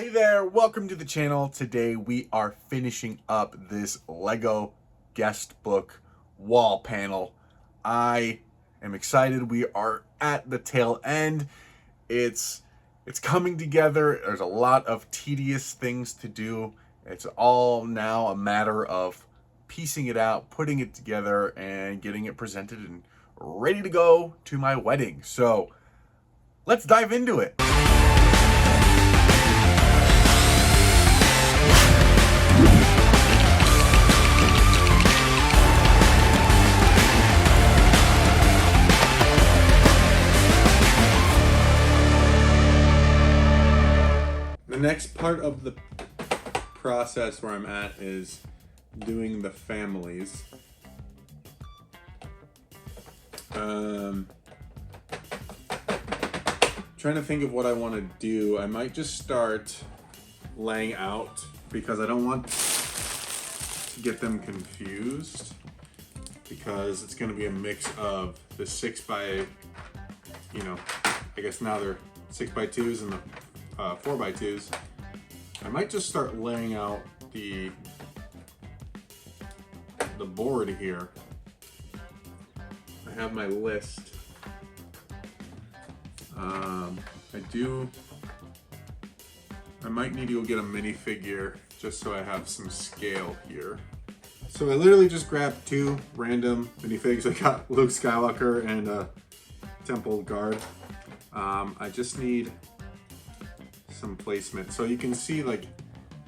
Hey there, welcome to the channel. Today we are finishing up this Lego guest book wall panel. I am excited. We are at the tail end. It's coming together. There's a lot of tedious things to do. It's all now a matter of piecing it out, putting it together, and getting it presented and ready to go to my wedding. So let's dive into it. The next part of the process where I'm at is doing the families. Trying to think of what I want to do. I might just start laying out because I don't want to get them confused, because it's going to be a mix of the 6x, I guess now they're 6x2s and the 4x2s. I might just start laying out the board here. I have my list. I might need to go get a minifigure just so I have some scale here. So I literally just grabbed two random minifigs. I got Luke Skywalker and a Temple Guard. I just need some placement. So you can see, like,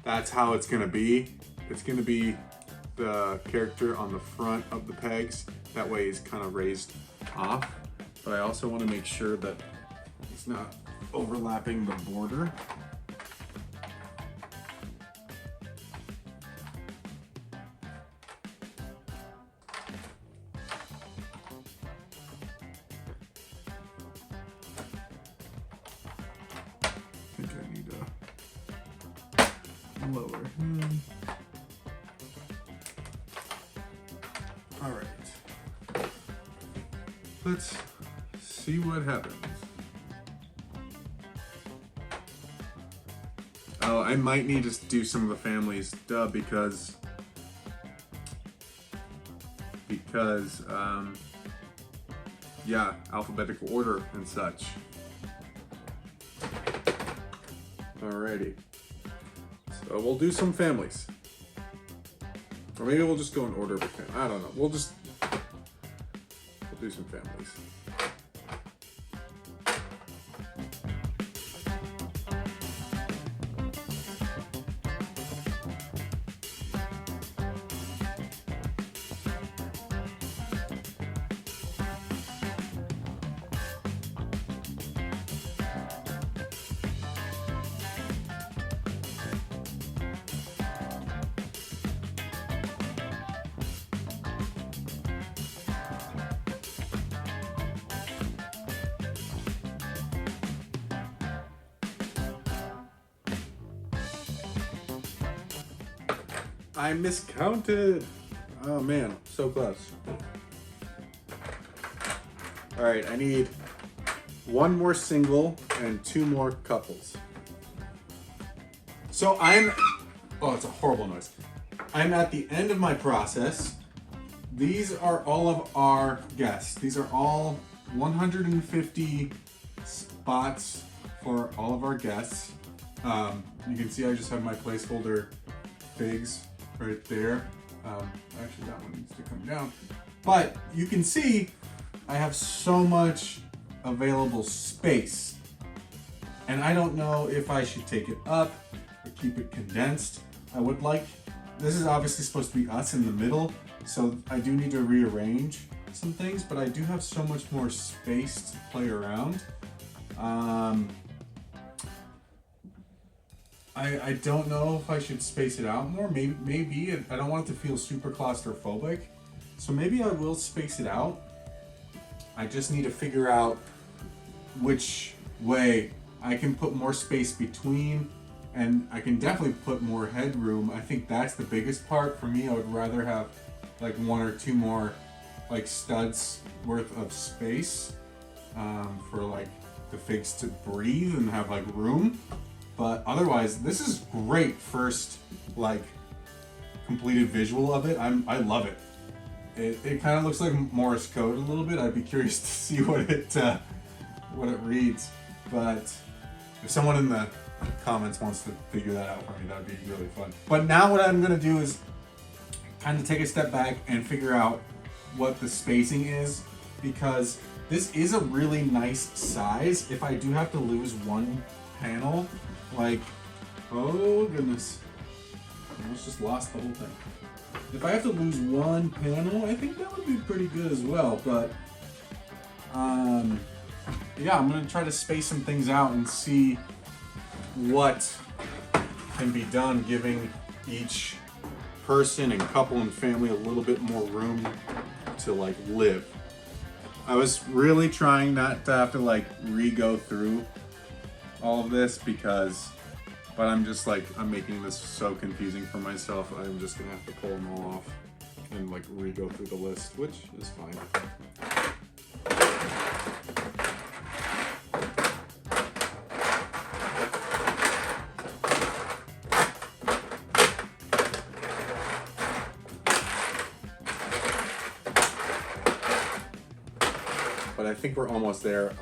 that's how it's gonna be. It's gonna be the character on the front of the pegs. That way he's kind of raised off. But I also want to make sure that it's not overlapping the border. I think I need to lower him. All right, let's see what happens. Oh, I might need to do some of the families, because yeah, alphabetical order and such. Alrighty, so we'll do some families. Or maybe we'll just go in order of the family. I don't know. We'll do some families. I miscounted. Oh man, so close. All right, I need one more single and two more couples. So oh, it's a horrible noise. I'm at the end of my process. These are all of our guests. These are all 150 spots for all of our guests. You can see I just have my placeholder figs right there. Actually, that one needs to come down. But you can see I have so much available space. And I don't know if I should take it up or keep it condensed. This is obviously supposed to be us in the middle, so I do need to rearrange some things, but I do have so much more space to play around. I don't know if I should space it out more. Maybe I don't want it to feel super claustrophobic. So maybe I will space it out. I just need to figure out which way I can put more space between, and I can definitely put more headroom. I think that's the biggest part for me. I would rather have like one or two more like studs worth of space for like the figs to breathe and have like room. But otherwise, this is great first, like, completed visual of it. I love it. It kind of looks like Morse code a little bit. I'd be curious to see what it reads. But if someone in the comments wants to figure that out for me, that'd be really fun. But now what I'm gonna do is kind of take a step back and figure out what the spacing is, because this is a really nice size. If I do have to lose one panel, like, oh goodness, I almost just lost the whole thing. If I have to lose one panel, I think that would be pretty good as well. But yeah, I'm gonna try to space some things out and see what can be done, giving each person and couple and family a little bit more room to like live. I was really trying not to have to like re-go through all of this but I'm just like, I'm making this so confusing for myself. I'm just gonna have to pull them all off and like re-go through the list, which is fine. But I think we're almost there.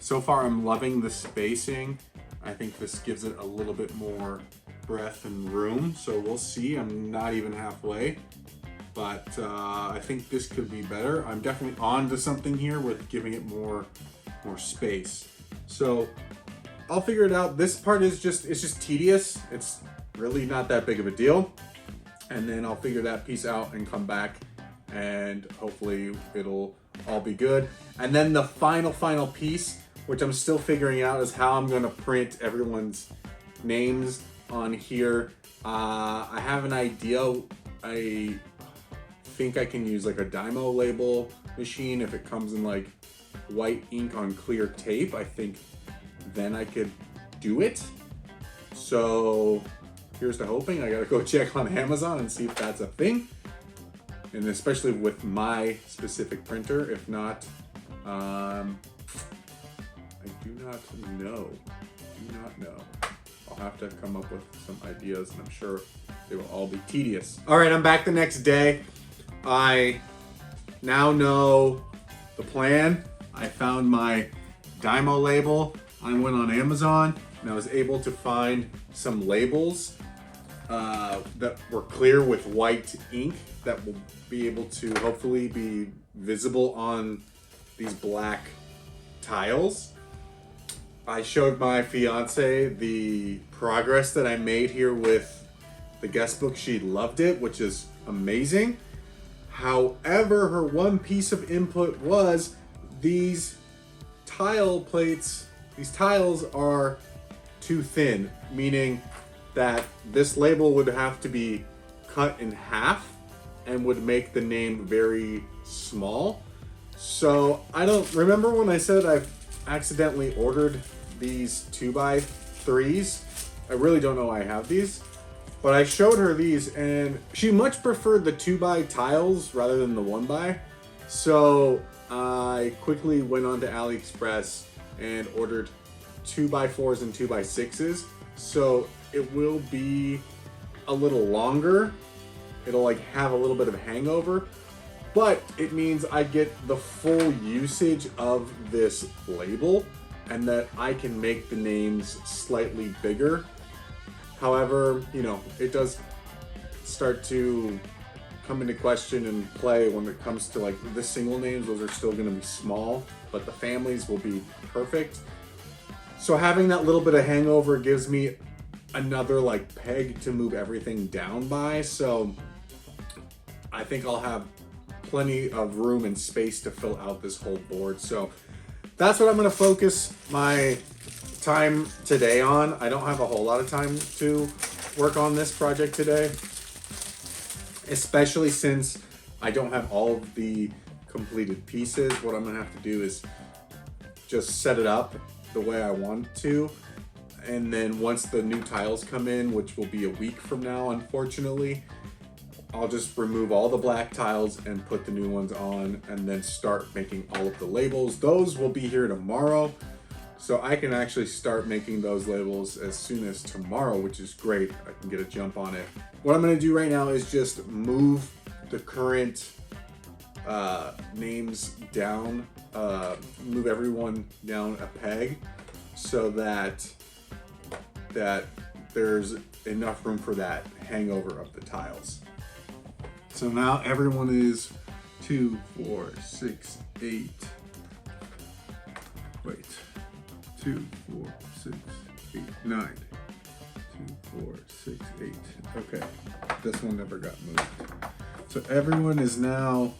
So far I'm loving the spacing. I think this gives it a little bit more breadth and room, so we'll see. I'm not even halfway, but I think this could be better. I'm definitely on to something here with giving it more space. So I'll figure it out. This part is it's just tedious. It's really not that big of a deal. And then I'll figure that piece out and come back, and hopefully it'll all be good. And then the final piece, which I'm still figuring out, is how I'm gonna print everyone's names on here. I have an idea. I think I can use like a Dymo label machine. If it comes in like white ink on clear tape, I think then I could do it. So here's to hoping. I gotta go check on Amazon and see if that's a thing. And especially with my specific printer. If not, I do not know. I'll have to come up with some ideas, and I'm sure they will all be tedious. All right, I'm back the next day. I now know the plan. I found my Dymo label. I went on Amazon and I was able to find some labels that were clear with white ink that will be able to hopefully be visible on these black tiles. I showed my fiance the progress that I made here with the guest book. She loved it, which is amazing. However, her one piece of input was these tile plates, these tiles are too thin, meaning that this label would have to be cut in half and would make the name very small. So I don't remember when I said I've accidentally ordered these 2x3s. I really don't know why I have these, but I showed her these and she much preferred the 2x tiles rather than the 1x. So I quickly went on to AliExpress and ordered 2x4s and 2x6s. So it will be a little longer. It'll like have a little bit of hangover, but it means I get the full usage of this label and that I can make the names slightly bigger. However, you know, it does start to come into question and play when it comes to like the single names. Those are still gonna be small, but the families will be perfect. So having that little bit of hangover gives me another like peg to move everything down by. So I think I'll have plenty of room and space to fill out this whole board. So that's what I'm gonna focus my time today on. I don't have a whole lot of time to work on this project today, especially since I don't have all of the completed pieces. What I'm gonna have to do is just set it up the way I want to. And then once the new tiles come in, which will be a week from now, unfortunately, I'll just remove all the black tiles and put the new ones on and then start making all of the labels. Those will be here tomorrow. So I can actually start making those labels as soon as tomorrow, which is great. I can get a jump on it. What I'm gonna do right now is just move the current names down, move everyone down a peg so that there's enough room for that hangover of the tiles. So now everyone is 2, 4, 6, 8. Wait. 2, 4, 6, 8, 9. 2, 4, 6, 8. Okay. This one never got moved. So everyone is now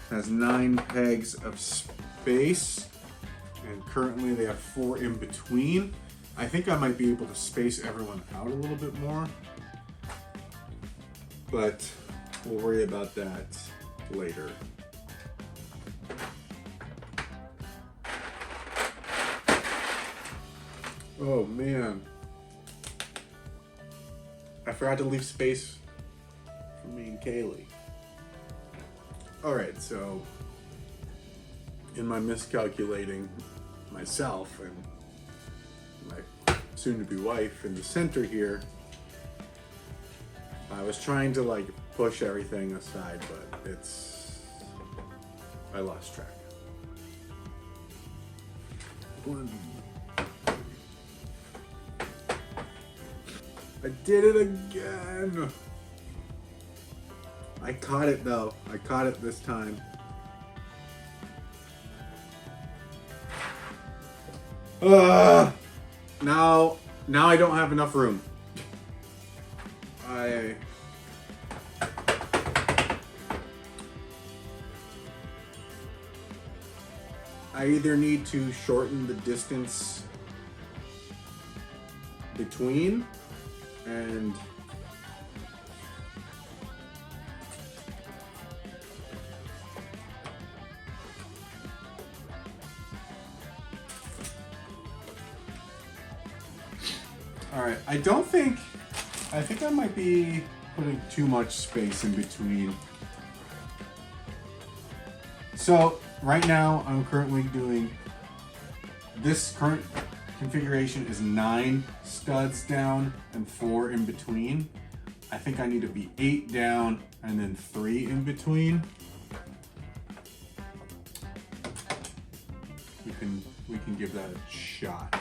has 9 pegs of space, and currently they have 4 in between. I think I might be able to space everyone out a little bit more, but we'll worry about that later. Oh man, I forgot to leave space for me and Kaylee. All right, so in my miscalculating myself and my soon-to-be wife in the center here, I was trying to like push everything aside, but I lost track. 1. I did it again. I caught it though. I caught it this time. Now I don't have enough room. I either need to shorten the distance between and all right, I think I might be putting too much space in between. So right now I'm currently doing, this current configuration is 9 studs down and 4 in between. I think I need to be 8 down and then 3 in between. We can give that a shot.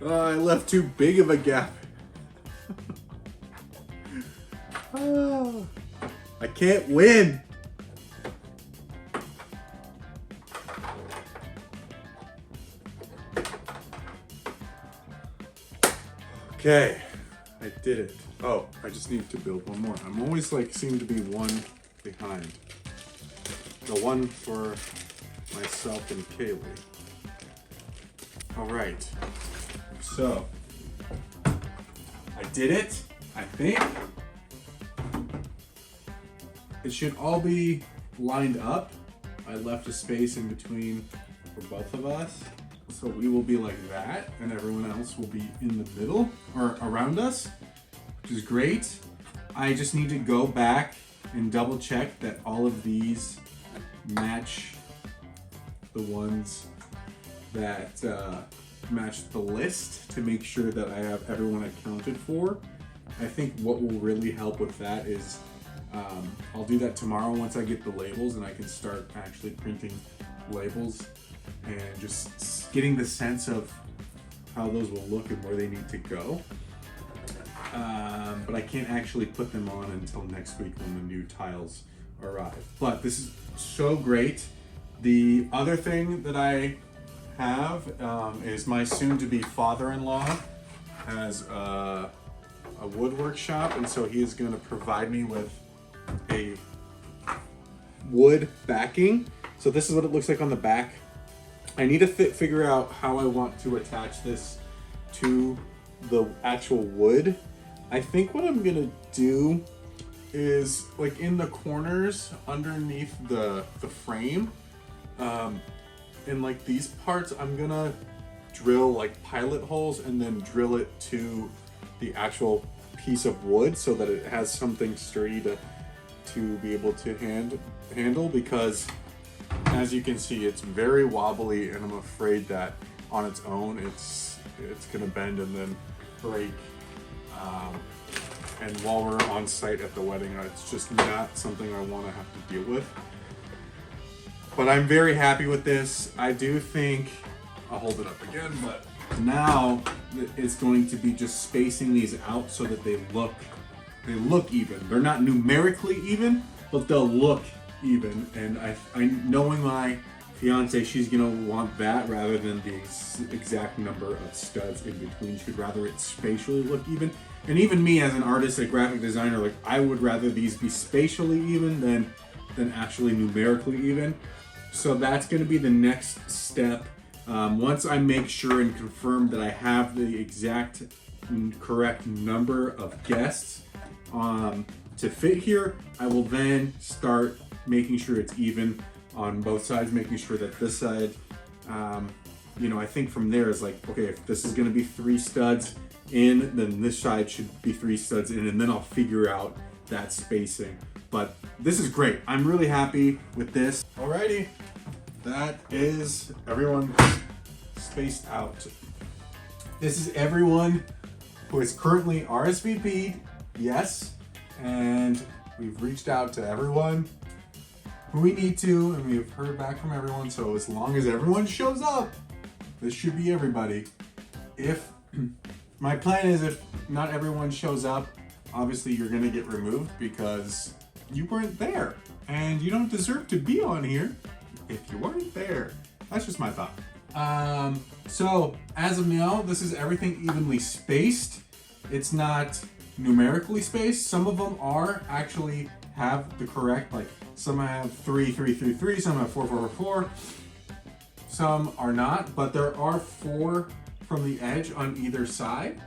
I left too big of a gap. I can't win. Okay, I did it. Oh, I just need to build one more. I'm always like seem to be one behind. The one for myself and Kaylee. All right. So, I did it, I think. It should all be lined up. I left a space in between for both of us. So we will be like that, and everyone else will be in the middle, or around us, which is great. I just need to go back and double check that all of these match the ones that match the list to make sure that I have everyone accounted for. I think what will really help with that is I'll do that tomorrow once I get the labels and I can start actually printing labels and just getting the sense of how those will look and where they need to go. But I can't actually put them on until next week when the new tiles arrive. But this is so great. The other thing that I have is my soon-to-be father-in-law has a wood workshop, and so he is going to provide me with a wood backing. So this is what it looks like on the back. I need to figure out how I want to attach this to the actual wood. I think what I'm gonna do is like in the corners underneath the frame, in like these parts, I'm gonna drill like pilot holes and then drill it to the actual piece of wood so that it has something sturdy to be able to handle, because as you can see, it's very wobbly, and I'm afraid that on its own it's gonna bend and then break. And while we're on site at the wedding, it's just not something I want to have to deal with. But I'm very happy with this. I do think, I'll hold it up again, but now it's going to be just spacing these out so that they look even. They're not numerically even, but they'll look even. And I knowing my fiance, she's gonna want that rather than the exact number of studs in between. She'd rather it spatially look even. And even me as an artist, a graphic designer, like I would rather these be spatially even than actually numerically even. So that's gonna be the next step. Once I make sure and confirm that I have the exact correct number of guests to fit here, I will then start making sure it's even on both sides, making sure that this side, you know, I think from there is like, okay, if this is gonna be 3 studs in, then this side should be 3 studs in, and then I'll figure out that spacing. But this is great. I'm really happy with this. Alrighty, that is everyone spaced out. This is everyone who is currently RSVP'd, yes, and we've reached out to everyone who we need to, and we've heard back from everyone. So as long as everyone shows up, this should be everybody. If my plan is, if not everyone shows up, obviously you're gonna get removed because you weren't there, and you don't deserve to be on here if you weren't there. That's just my thought. So as of now, this is everything evenly spaced. It's not numerically spaced. Some of them are actually have the correct, like some have 3, 3, 3, 3, some have 4, 4, 4, 4. Some are not, but there are 4 from the edge on either side.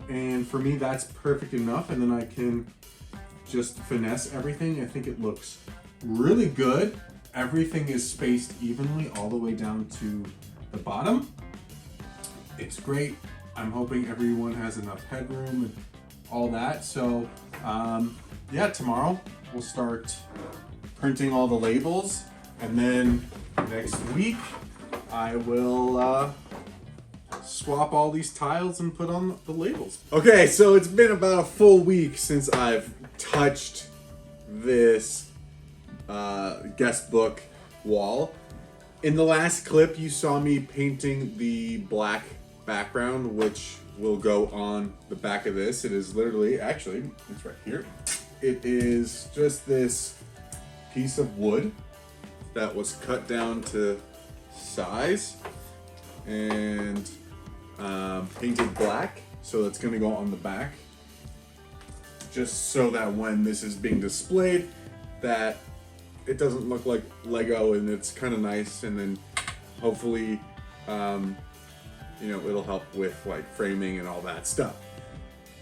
And for me, that's perfect enough. And then I can just finesse everything. I think it looks really good. Everything is spaced evenly all the way down to the bottom. It's great. I'm hoping everyone has enough headroom and all that. So yeah, tomorrow we'll start printing all the labels, and then next week I will swap all these tiles and put on the labels. Okay, so it's been about a full week since I've touched this guest book wall. In the last clip, you saw me painting the black background, which will go on the back of this. It is literally, actually, it's right here. It is just this piece of wood that was cut down to size and painted black. So it's gonna go on the back, just so that when this is being displayed, that it doesn't look like Lego, and it's kind of nice. And then hopefully, you know, it'll help with like framing and all that stuff.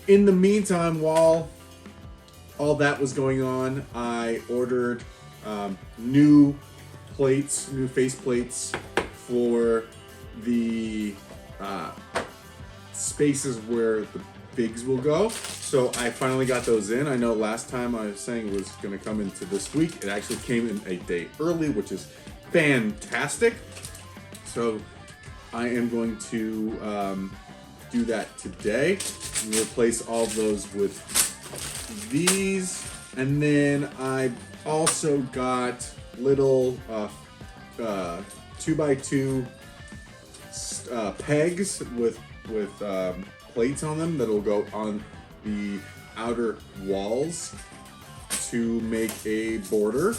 In the meantime, while all that was going on, I ordered new plates, new face plates for the spaces where the bigs will go. So I finally got those in. I know last time I was saying it was going to come into this week. It actually came in a day early, which is fantastic. So I am going to do that today and replace all of those with these. And then I also got little 2x2 pegs with plates on them that'll go on the outer walls to make a border,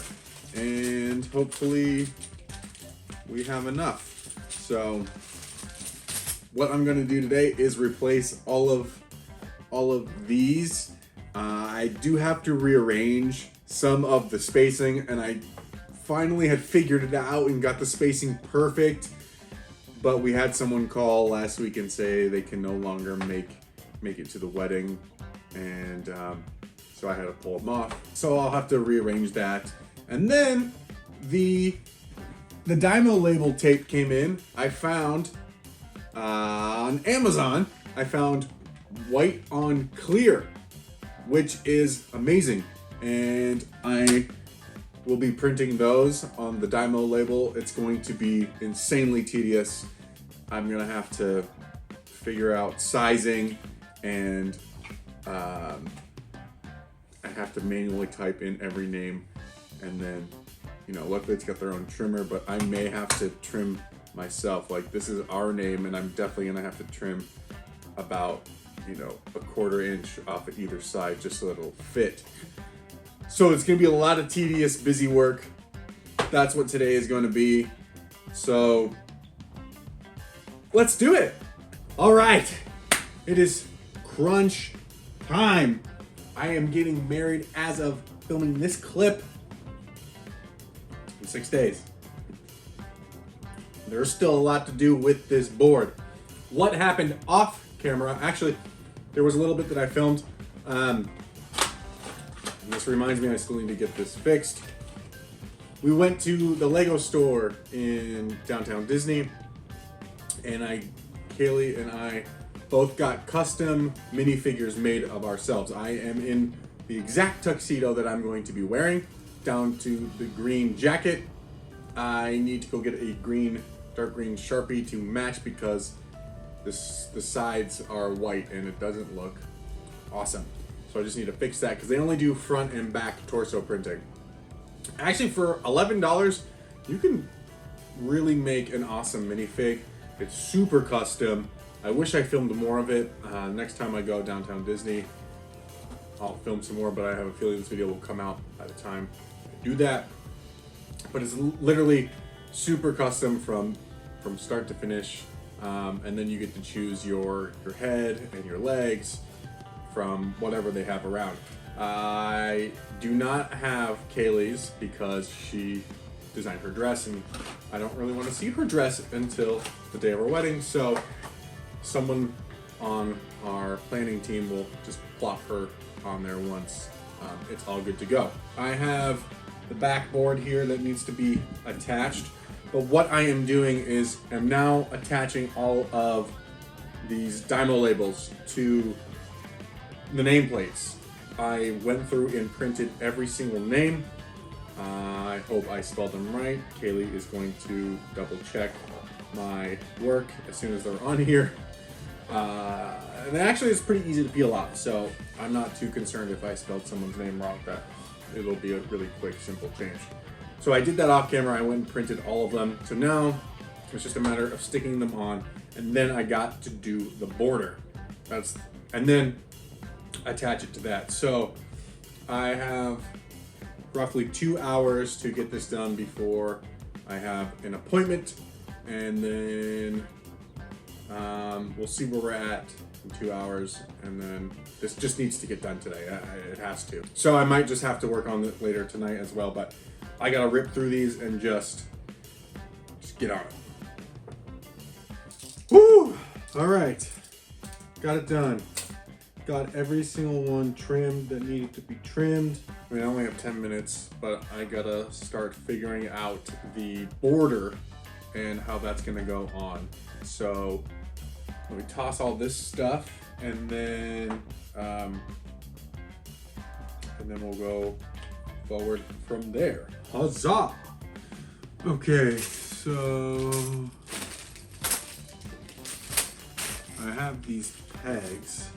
and hopefully we have enough. So what I'm going to do today is replace all of these. I do have to rearrange some of the spacing, and I finally had figured it out and got the spacing perfect. But we had someone call last week and say they can no longer make it to the wedding, and so I had to pull them off. So I'll have to rearrange that. And then the Dymo label tape came in. I found On Amazon, I found white on clear, which is amazing. And I will be printing those on the Dymo label. It's going to be insanely tedious. I'm gonna have to figure out sizing, and I have to manually type in every name, and then, you know, luckily it's got their own trimmer, but I may have to trim myself. Like, this is our name, and I'm definitely gonna have to trim about, you know, a 1/4 inch off of either side just so it'll fit. So it's gonna be a lot of tedious, busy work. That's what today is gonna be. So let's do it. All right, it is crunch time. I am getting married as of filming this clip in 6 days. There's still a lot to do with this board. What happened off camera, actually, there was a little bit that I filmed. And this reminds me I still need to get this fixed. We went to the Lego store in downtown Disney, and Kaylee and I both got custom minifigures made of ourselves. I am in the exact tuxedo that I'm going to be wearing, down to the green jacket. I need to go get a dark green Sharpie to match because the sides are white and it doesn't look awesome. So I just need to fix that because they only do front and back torso printing. Actually, for $11, you can really make an awesome minifig. It's super custom. I wish I filmed more of it. Next time I go downtown Disney, I'll film some more, but I have a feeling this video will come out by the time I do that. But it's literally super custom from start to finish. And then you get to choose your head and your legs from whatever they have around. I do not have Kaylee's because she designed her dress, and I don't really want to see her dress until the day of our wedding, so someone on our planning team will just plop her on there once it's all good to go. I have the backboard here that needs to be attached, but what I am doing is I'm now attaching all of these Dymo labels to the nameplates. I went through and printed every single name. I hope I spelled them right. Kaylee is going to double check my work as soon as they're on here. And actually it's pretty easy to peel off, so I'm not too concerned if I spelled someone's name wrong. That it'll be a really quick, simple change. So I did that off camera. I went and printed all of them. So now it's just a matter of sticking them on, and then I got to do the border. And then attach it to that. So I have roughly 2 hours to get this done before I have an appointment, and then we'll see where we're at in 2 hours, and then this just needs to get done today. It has to. So I might just have to work on it later tonight as well, but I gotta rip through these and just get on it. Woo! All right, got it done. Got every single one trimmed that needed to be trimmed. I mean, I only have 10 minutes, but I gotta start figuring out the border and how that's gonna go on. So let me toss all this stuff, and then we'll go forward from there. Huzzah! Okay, so I have these pegs.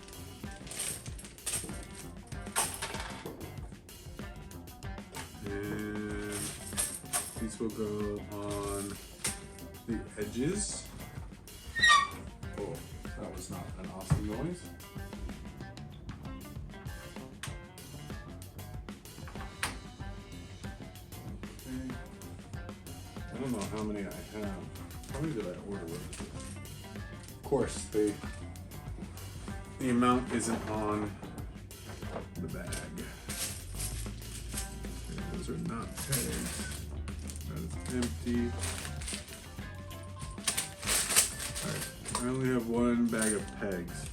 And these will go on the edges. Oh, that was not an awesome noise. Okay. I don't know how many I have. How many did I order with it? Of course, the amount isn't on the bag. Those are not pegs. That is empty. Alright, I only have one bag of pegs.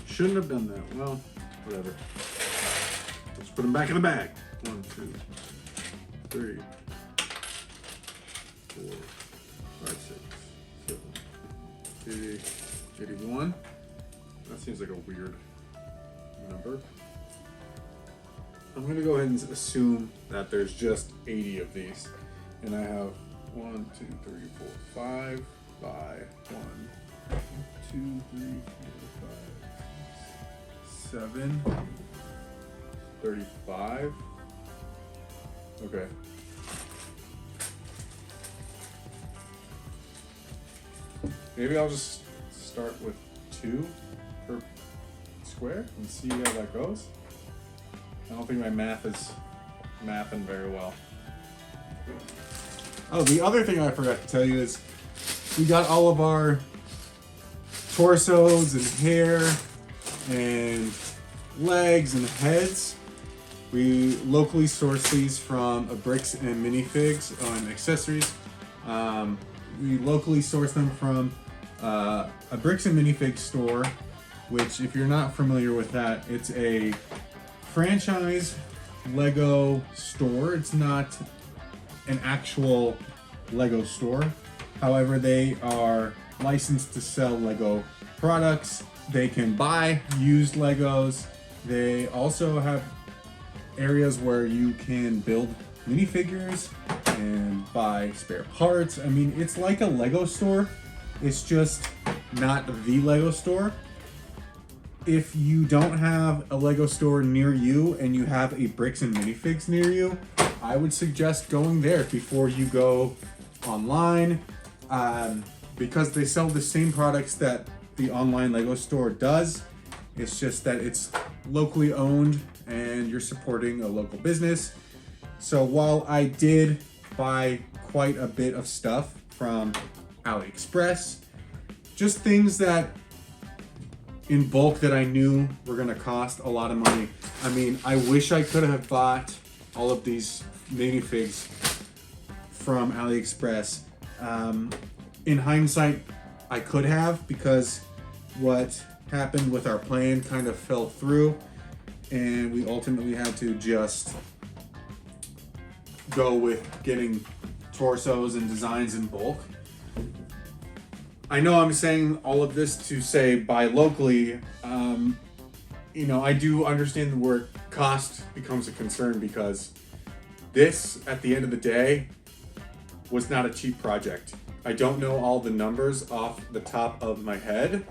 Shouldn't have done that. Well, whatever. Let's put them back in the bag. 1, 2, 3, 4, 5, 6, 7, 80, 81. That seems like a weird number. I'm gonna go ahead and assume that there's just 80 of these. And I have 1, 2, 3, 4, 5 by 1, 2, 3, 4, 5, 6, 7, 35. Okay. Maybe I'll just start with 2 per square and see how that goes. I don't think my math is mathing very well. Oh, the other thing I forgot to tell you is we got all of our torsos and hair and legs and heads. We locally source these from a bricks and minifigs and accessories. We locally source them from a bricks and minifig store, which, if you're not familiar with that, it's a franchise Lego store. It's not an actual Lego store. However, they are licensed to sell Lego products. They can buy used Legos. They also have areas where you can build minifigures and buy spare parts. I mean, it's like a Lego store. It's just not the Lego store. If you don't have a Lego store near you and you have a bricks and minifigs near you, I would suggest going there before you go online, because they sell the same products that the online Lego store does. It's just that it's locally owned and you're supporting a local business. So while I did buy quite a bit of stuff from AliExpress, just things that in bulk that I knew were gonna cost a lot of money. I mean, I wish I could have bought all of these minifigs from AliExpress. In hindsight, I could have, because what happened with our plan kind of fell through, and we ultimately had to just go with getting torsos and designs in bulk. I know I'm saying all of this to say buy locally. You know, I do understand where cost becomes a concern, because this, at the end of the day, was not a cheap project. I don't know all the numbers off the top of my head.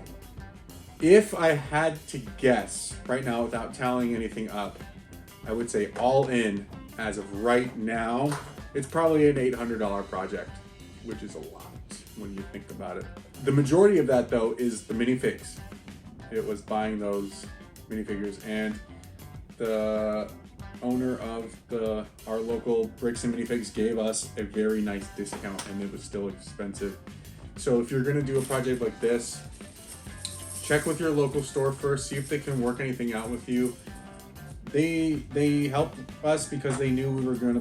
If I had to guess right now without tallying anything up, I would say all in, as of right now, it's probably an $800 project, which is a lot when you think about it. The majority of that, though, is the minifigs. It was buying those minifigures, and the owner of our local bricks and minifigs gave us a very nice discount, and it was still expensive. So if you're gonna do a project like this, check with your local store first, see if they can work anything out with you. They helped us because they knew we were gonna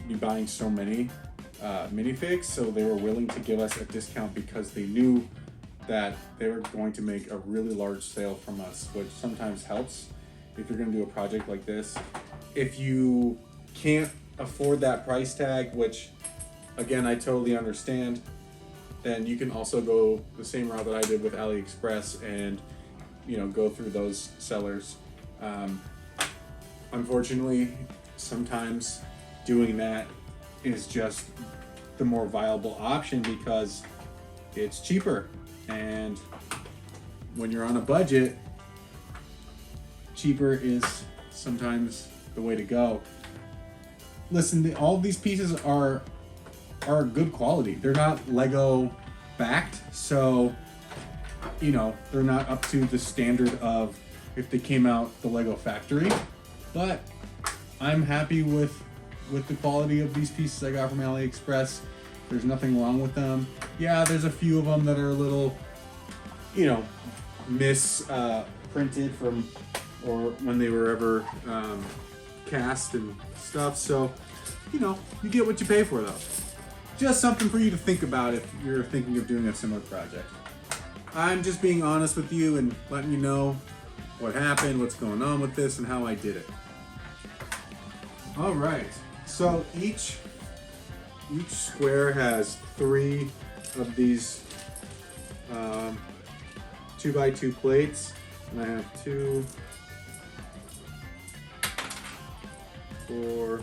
be buying so many minifigs, so they were willing to give us a discount because they knew that they were going to make a really large sale from us, which sometimes helps if you're going to do a project like this. If you can't afford that price tag, which again I totally understand, then you can also go the same route that I did with AliExpress and, you know, go through those sellers. Unfortunately, sometimes doing that is just the more viable option because it's cheaper, and when you're on a budget, cheaper is sometimes the way to go. Listen, all of these pieces are good quality. They're not Lego backed, so you know they're not up to the standard of if they came out the Lego factory, but I'm happy with the quality of these pieces I got from AliExpress. There's nothing wrong with them. Yeah, there's a few of them that are a little, you know, misprinted from or when they were ever cast and stuff. So, you know, you get what you pay for, though. Just something for you to think about if you're thinking of doing a similar project. I'm just being honest with you and letting you know what happened, what's going on with this, and how I did it. All right. So each square has 3 of these 2x2 plates, and I have 2, 4,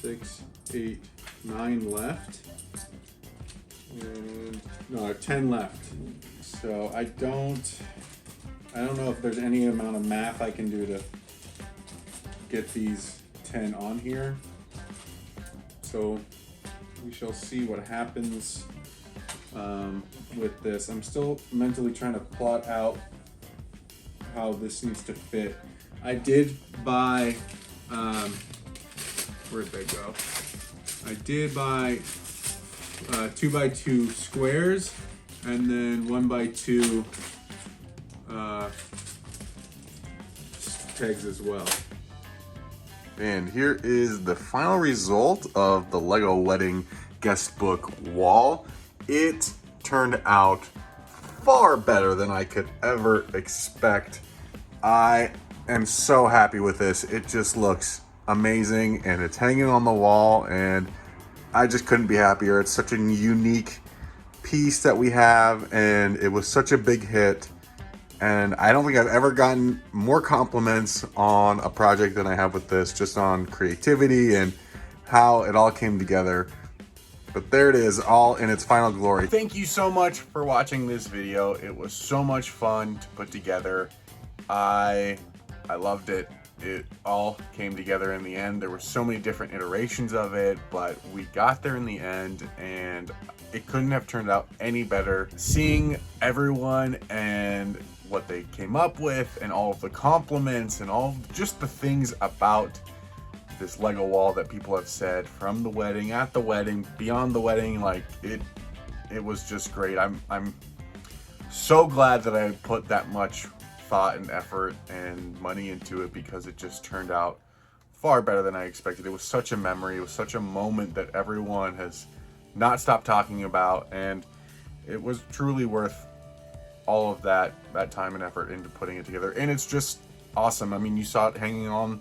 6, 8, 9 left. And no, I have 10 left. So I don't know if there's any amount of math I can do to get these 10 on here. So we shall see what happens with this. I'm still mentally trying to plot out how this needs to fit. I did buy, where'd they go? I did buy 2x2 squares and then 1x2 pegs as well. And here is the final result of the Lego Wedding guest book wall. It turned out far better than I could ever expect. I am so happy with this. It just looks amazing and it's hanging on the wall and I just couldn't be happier. It's such a unique piece that we have and it was such a big hit. And I don't think I've ever gotten more compliments on a project than I have with this, just on creativity and how it all came together. But there it is, all in its final glory. Thank you so much for watching this video. It was so much fun to put together. I loved it. It all came together in the end. There were so many different iterations of it, but we got there in the end and it couldn't have turned out any better. Seeing everyone and what they came up with and all of the compliments and all just the things about this Lego wall that people have said from the wedding, at the wedding, beyond the wedding, like it was just great. I'm so glad that I put that much thought and effort and money into it because it just turned out far better than I expected. It was such a memory. It was such a moment that everyone has not stopped talking about, and it was truly worth all of that time and effort into putting it together. And it's just awesome. I mean, you saw it hanging on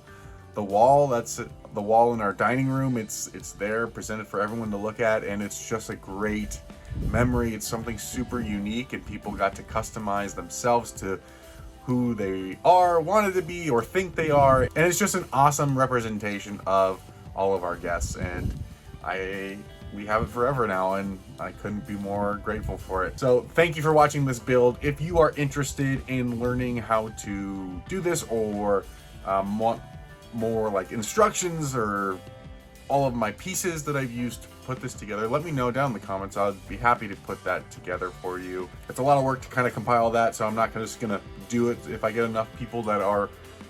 the wall. That's the wall in our dining room. It's there presented for everyone to look at, and it's just a great memory. It's something super unique, and people got to customize themselves to who they are, wanted to be, or think they are. And it's just an awesome representation of all of our guests, and we have it forever now, and I couldn't be more grateful for it. So thank you for watching this build. If you are interested in learning how to do this, or want more like instructions or all of my pieces that I've used to put this together, let me know down in the comments. I'd be happy to put that together for you. It's a lot of work to kind of compile that, so I'm not just gonna do it if I get enough people that are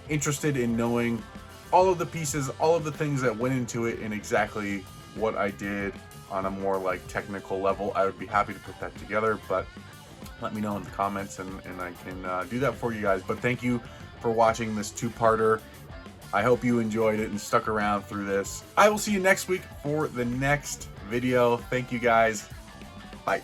interested in knowing all of the pieces, all of the things that went into it, and exactly what I did on a more like technical level. I would be happy to put that together, but let me know in the comments and I can do that for you guys. But thank you for watching this two-parter. I hope you enjoyed it and stuck around through this. I will see you next week for the next video. Thank you guys. Bye.